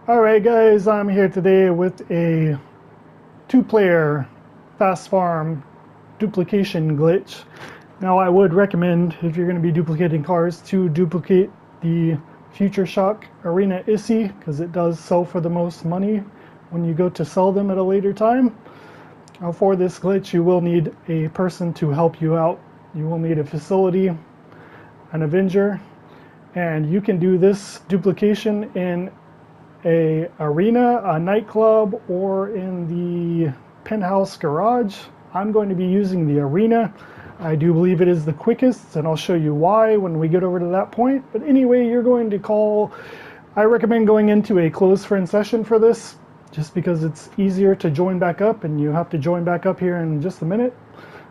Alright guys, I'm here today with a two-player fast farm duplication glitch. Now I would recommend, if you're going to be duplicating cars, to duplicate the Future Shock Arena ISI, because it does sell for the most money when you go to sell them at a later time. Now for this glitch you will need a person to help you out. You will need a facility, an Avenger, and you can do this duplication in a arena, a nightclub, or in the penthouse garage. I'm going to be using the arena. I do believe it is the quickest, and I'll show you why when we get over to that point. But anyway, you're going to call, I recommend going into a closed friend session for this, just because it's easier to join back up, and you have to join back up here in just a minute.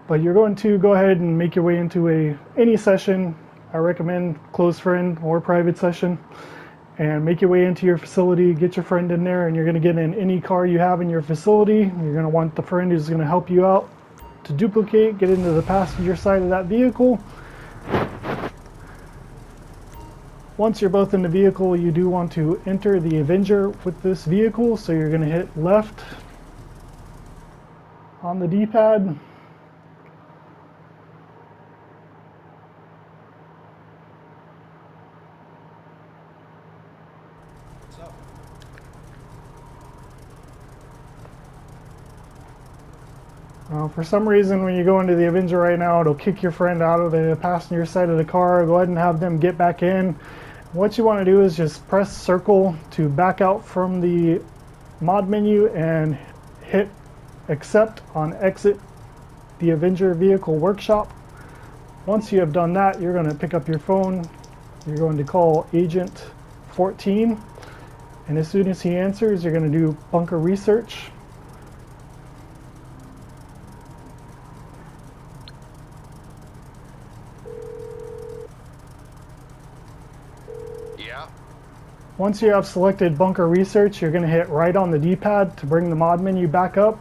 But you're going to go ahead and make your way into any session. I recommend closed friend or private session, and make your way into your facility, get your friend in there, and you're going to get in any car you have in your facility. You're going to want the friend who's going to help you out to duplicate, get into the passenger side of that vehicle. Once you're both in the vehicle, you do want to enter the Avenger with this vehicle, so you're going to hit left on the D-pad. For some reason, when you go into the Avenger right now, it'll kick your friend out of the passenger side of the car. Go ahead and have them get back in. What you want to do is just press circle to back out from the mod menu and hit accept on exit the Avenger vehicle workshop. Once you have done that, you're going to pick up your phone. You're going to call Agent 14, and as soon as he answers, you're going to do bunker research. Once you have selected bunker research, you're going to hit right on the D-pad to bring the mod menu back up,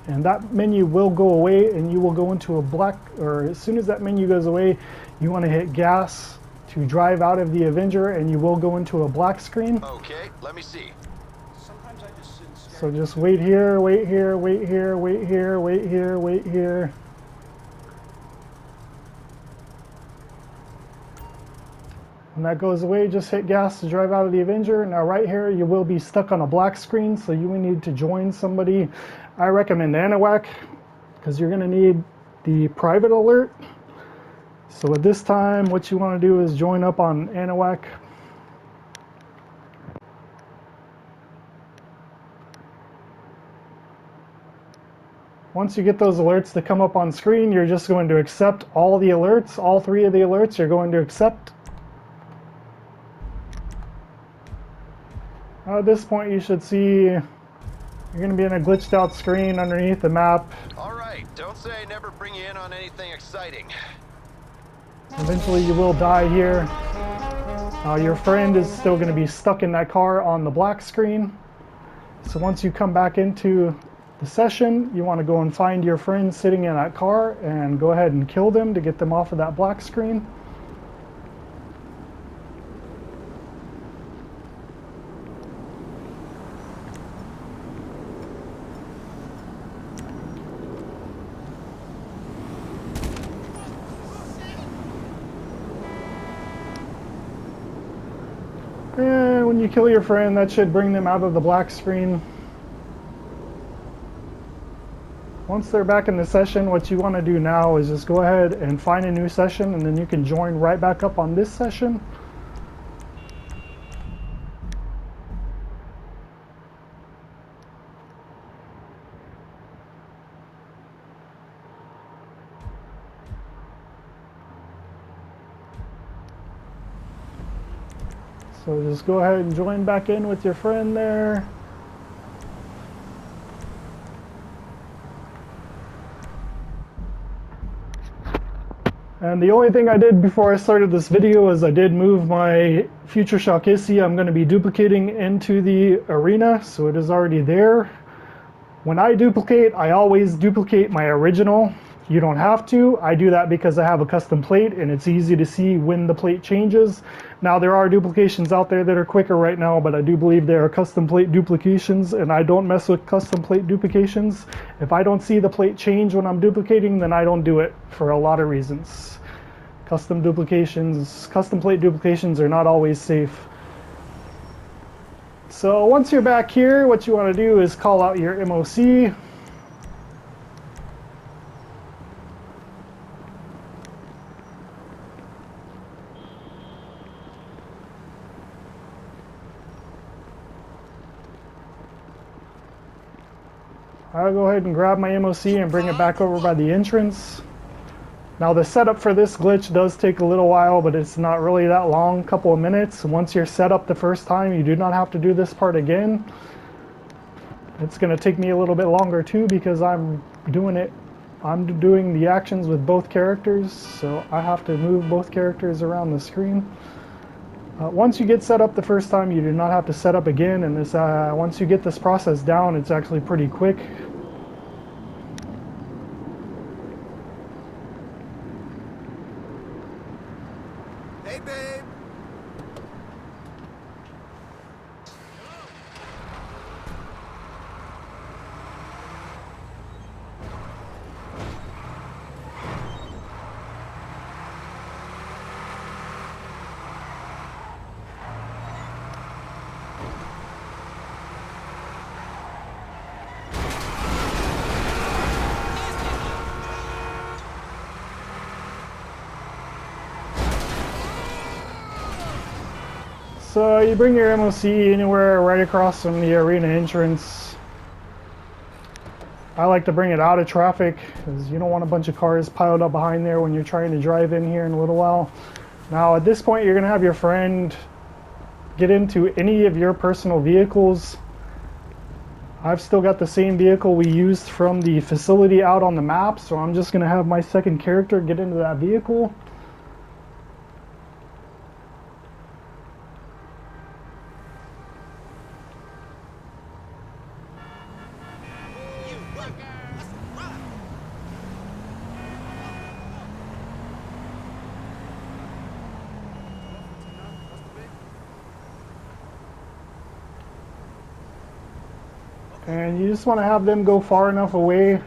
and that menu will go away and you will go into a black, or as soon as that menu goes away, you want to hit gas to drive out of the Avenger, and you will go into a black screen. Okay, let me see. So just wait here, wait here, wait here, wait here, wait here, wait here. When that goes away, just hit gas to drive out of the Avenger. Now right here, you will be stuck on a black screen, so you will need to join somebody. I recommend Anawack, because you're going to need the private alert. So at this time, what you want to do is join up on Anawack. Once you get those alerts to come up on screen, you're just going to accept all the alerts. All three of the alerts you're going to accept. At this point, you should see you're going to be in a glitched out screen underneath the map. All right, don't say I never bring you in on anything exciting. Eventually, you will die here. Your friend is still going to be stuck in that car on the black screen. So once you come back into the session, you want to go and find your friend sitting in that car and go ahead and kill them to get them off of that black screen. And when you kill your friend, that should bring them out of the black screen. Once they're back in the session, what you want to do now is just go ahead and find a new session, and then you can join right back up on this session. So just go ahead and join back in with your friend there. And the only thing I did before I started this video is I did move my Future Shock ISI. I'm going to be duplicating into the arena, so it is already there. When I duplicate, I always duplicate my original You don't have to. I do that because I have a custom plate and it's easy to see when the plate changes. Now there are duplications out there that are quicker right now, but I do believe there are custom plate duplications, and I don't mess with custom plate duplications. If I don't see the plate change when I'm duplicating, then I don't do it for a lot of reasons. Custom plate duplications are not always safe. So once you're back here, what you want to do is call out your MOC. I'll go ahead and grab my MOC and bring it back over by the entrance. Now the setup for this glitch does take a little while, but it's not really that long, couple of minutes. Once you're set up the first time, you do not have to do this part again. It's going to take me a little bit longer too because I'm doing the actions with both characters, so I have to move both characters around the screen. Once you get set up the first time, you do not have to set up again, and once you get this process down, it's actually pretty quick. Hey, babe. So you bring your MOC anywhere right across from the arena entrance. I like to bring it out of traffic because you don't want a bunch of cars piled up behind there when you're trying to drive in here in a little while. Now at this point you're going to have your friend get into any of your personal vehicles. I've still got the same vehicle we used from the facility out on the map, so I'm just going to have my second character get into that vehicle. And you just want to have them go far enough away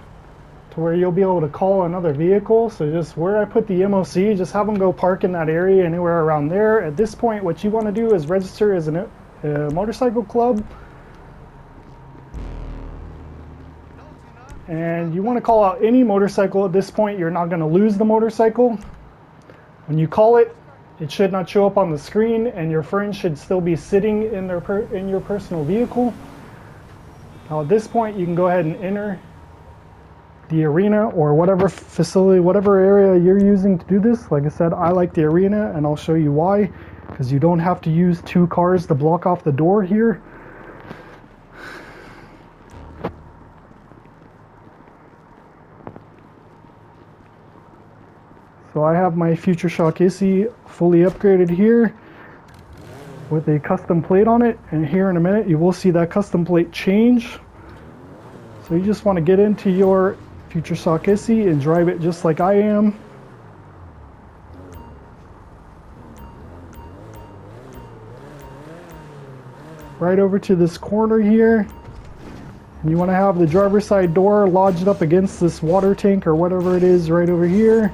to where you'll be able to call another vehicle. So just where I put the MOC, just have them go park in that area anywhere around there. At this point, what you want to do is register as a motorcycle club. And you want to call out any motorcycle. At this point, you're not going to lose the motorcycle. When you call it, it should not show up on the screen, and your friend should still be sitting in your personal vehicle. Now at this point you can go ahead and enter the arena or whatever facility, whatever area you're using to do this. Like I said, I like the arena, and I'll show you why, because you don't have to use two cars to block off the door here. So I have my Future Shock Issy fully upgraded here with a custom plate on it, and here in a minute you will see that custom plate change. So you just want to get into your Future Shock Issy and drive it just like I am. Right over to this corner here. And you want to have the driver's side door lodged up against this water tank or whatever it is right over here.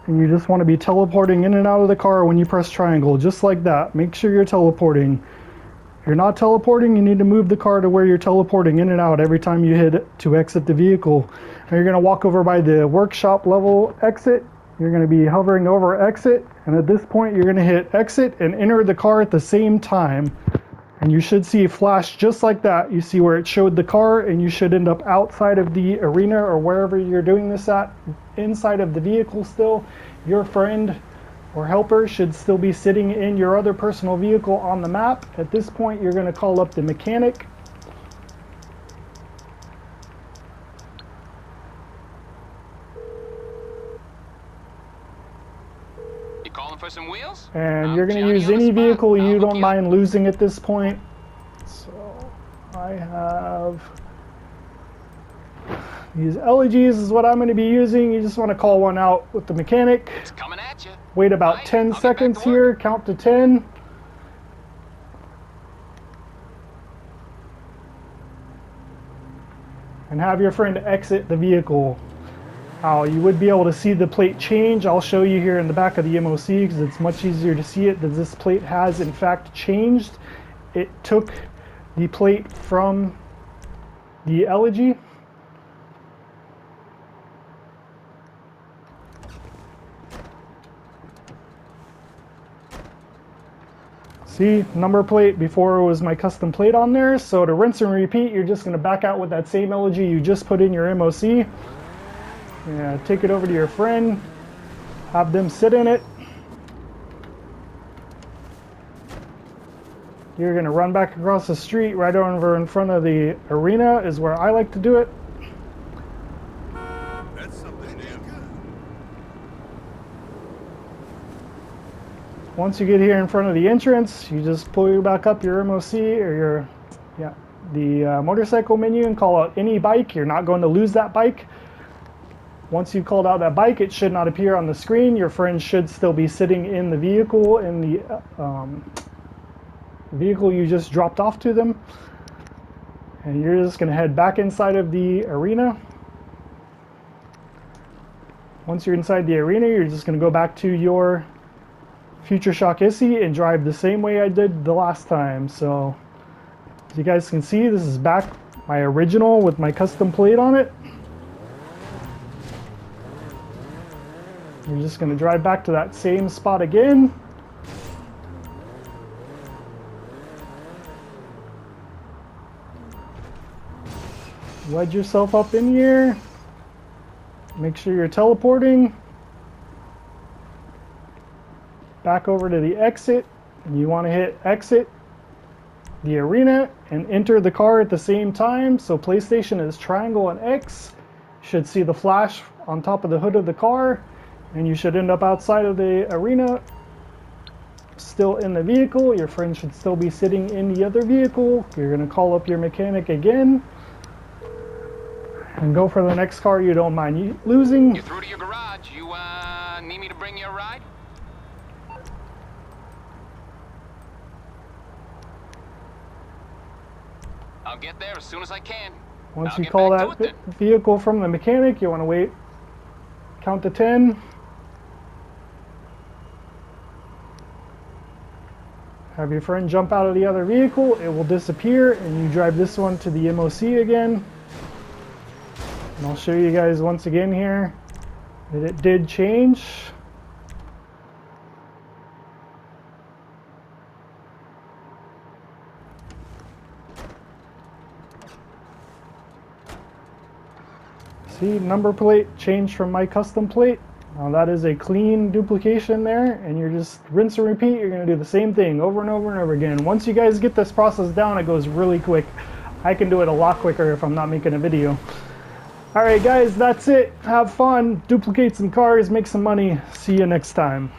And you just want to be teleporting in and out of the car when you press triangle, just like that. Make sure you're teleporting. If you're not teleporting, you need to move the car to where you're teleporting in and out every time you hit to exit the vehicle. Now you're going to walk over by the workshop level exit. You're going to be hovering over exit, and at this point you're going to hit exit and enter the car at the same time. And you should see a flash just like that. You see where it showed the car, and you should end up outside of the arena or wherever you're doing this at, inside of the vehicle still. Your friend or helper should still be sitting in your other personal vehicle on the map. At this point, you're going to call up the mechanic. You calling for some wheels? And you're going to use any vehicle you don't mind losing at this point. So I have These LEGs is what I'm going to be using. You just want to call one out with the mechanic. It's coming at you. Wait about Right, 10 I'll get back seconds to work. here, count to 10. And have your friend exit the vehicle. You would be able to see the plate change. I'll show you here in the back of the MOC because it's much easier to see it that this plate has in fact changed. It took the plate from the elegy. See, number plate, before it was my custom plate on there. So to rinse and repeat, you're just going to back out with that same elegy you just put in your MOC. Yeah, take it over to your friend, have them sit in it. You're going to run back across the street right over in front of the arena is where I like to do it. That's something damn good. Once you get here in front of the entrance, you just pull back up your MOC or the motorcycle menu and call out any bike. You're not going to lose that bike. Once you've called out that bike, it should not appear on the screen. Your friend should still be sitting in the vehicle, in the vehicle you just dropped off to them. And you're just going to head back inside of the arena. Once you're inside the arena, you're just going to go back to your Future Shock ISI and drive the same way I did the last time. So, as you guys can see, this is back my original with my custom plate on it. You're just going to drive back to that same spot again. Wedge yourself up in here. Make sure you're teleporting. Back over to the exit. And you want to hit exit the arena and enter the car at the same time. So PlayStation is triangle and X. You should see the flash on top of the hood of the car. And you should end up outside of the arena, still in the vehicle. Your friend should still be sitting in the other vehicle. You're going to call up your mechanic again and go for the next car you don't mind losing. You're through to your garage. You need me to bring you a ride? I'll get there as soon as I can. Once I'll you get call back to that it then. vehicle from the mechanic, you want to wait, count to 10. Have your friend jump out of the other vehicle, it will disappear, and you drive this one to the MOC again. And I'll show you guys once again here that it did change. See, number plate changed from my custom plate. Now that is a clean duplication there, and you're just rinse and repeat. You're going to do the same thing over and over and over again. Once you guys get this process down, it goes really quick. I can do it a lot quicker if I'm not making a video. Alright guys, that's it. Have fun, duplicate some cars, make some money. See you next time.